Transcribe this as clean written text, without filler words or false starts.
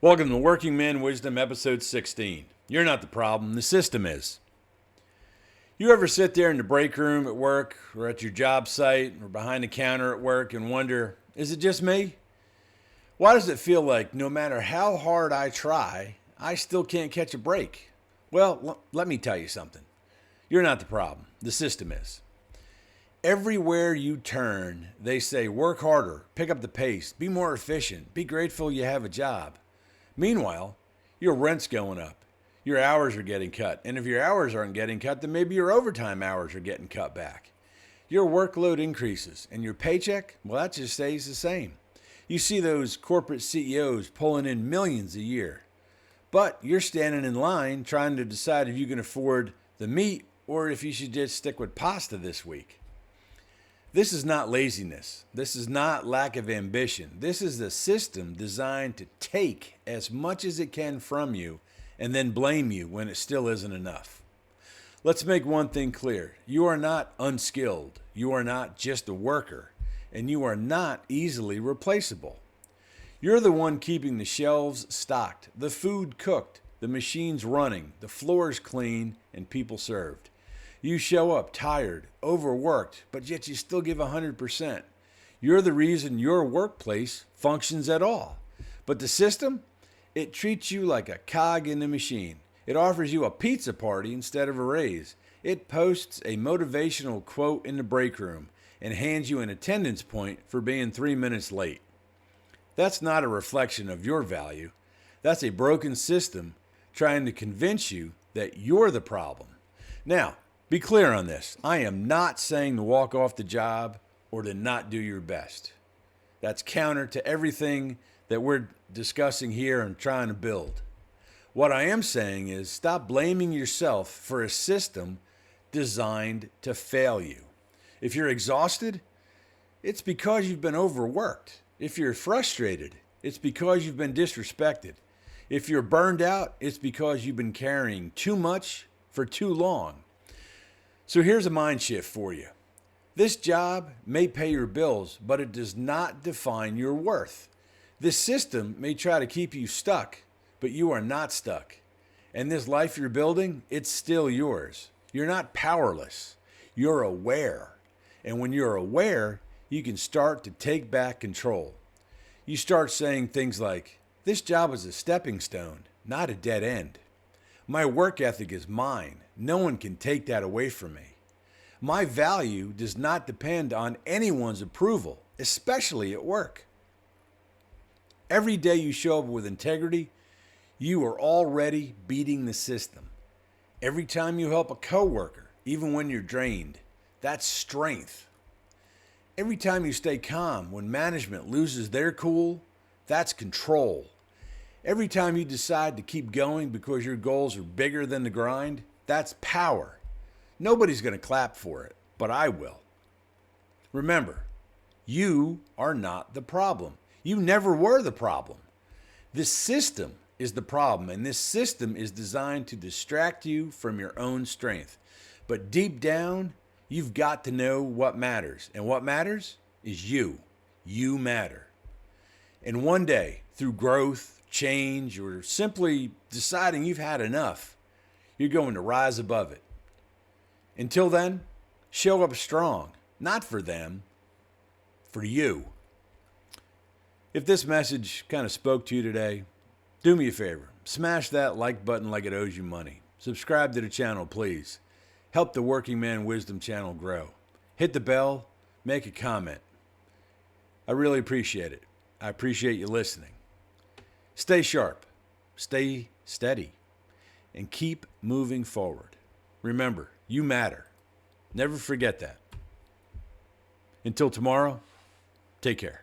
Welcome to Working Man Wisdom, episode 16. You're not the problem, the system is. You ever sit there in the break room at work or at your job site or behind the counter at work and wonder, is it just me? Why does it feel like no matter how hard I try, I still can't catch a break? Well, let me tell you something. You're not the problem, the system is. Everywhere you turn, they say work harder, pick up the pace, be more efficient, be grateful you have a job. Meanwhile, your rent's going up, your hours are getting cut, and if your hours aren't getting cut, then maybe your overtime hours are getting cut back. Your workload increases, and your paycheck, well, that just stays the same. You see those corporate CEOs pulling in millions a year, but you're standing in line trying to decide if you can afford the meat or if you should just stick with pasta this week. This is not laziness. This is not lack of ambition. This is a system designed to take as much as it can from you and then blame you when it still isn't enough. Let's make one thing clear. You are not unskilled. You are not just a worker, and you are not easily replaceable. You're the one keeping the shelves stocked, the food cooked, the machines running, the floors clean, and people served. You show up tired, overworked, but yet you still give 100%. You're the reason your workplace functions at all. But the system, it treats you like a cog in the machine. It offers you a pizza party instead of a raise. It posts a motivational quote in the break room and hands you an attendance point for being 3 minutes late. That's not a reflection of your value. That's a broken system trying to convince you that you're the problem. Now, be clear on this. I am not saying to walk off the job or to not do your best. That's counter to everything that we're discussing here and trying to build. What I am saying is stop blaming yourself for a system designed to fail you. If you're exhausted, it's because you've been overworked. If you're frustrated, it's because you've been disrespected. If you're burned out, it's because you've been carrying too much for too long. So here's a mind shift for you. This job may pay your bills, but it does not define your worth. This system may try to keep you stuck, but you are not stuck. And this life you're building, it's still yours. You're not powerless. You're aware. And when you're aware, you can start to take back control. You start saying things like, this job is a stepping stone, not a dead end. My work ethic is mine. No one can take that away from me. My value does not depend on anyone's approval, especially at work. Every day you show up with integrity, you are already beating the system. Every time you help a coworker, even when you're drained, that's strength. Every time you stay calm when management loses their cool, that's control. Every time you decide to keep going because your goals are bigger than the grind, that's power. Nobody's going to clap for it, but I will. Remember, you are not the problem. You never were the problem. This system is the problem, and this system is designed to distract you from your own strength. But deep down, you've got to know what matters, and what matters is you. You matter. And one day, through growth, change, or simply deciding you've had enough, you're going to rise above it. Until then, show up strong, not for them, for you. If this message kind of spoke to you today, do me a favor. Smash that like button like it owes you money. Subscribe to the channel, please. Help the Working Man Wisdom channel grow. Hit the bell, make a comment. I really appreciate it. I appreciate you listening. Stay sharp, stay steady, and keep moving forward. Remember, you matter. Never forget that. Until tomorrow, take care.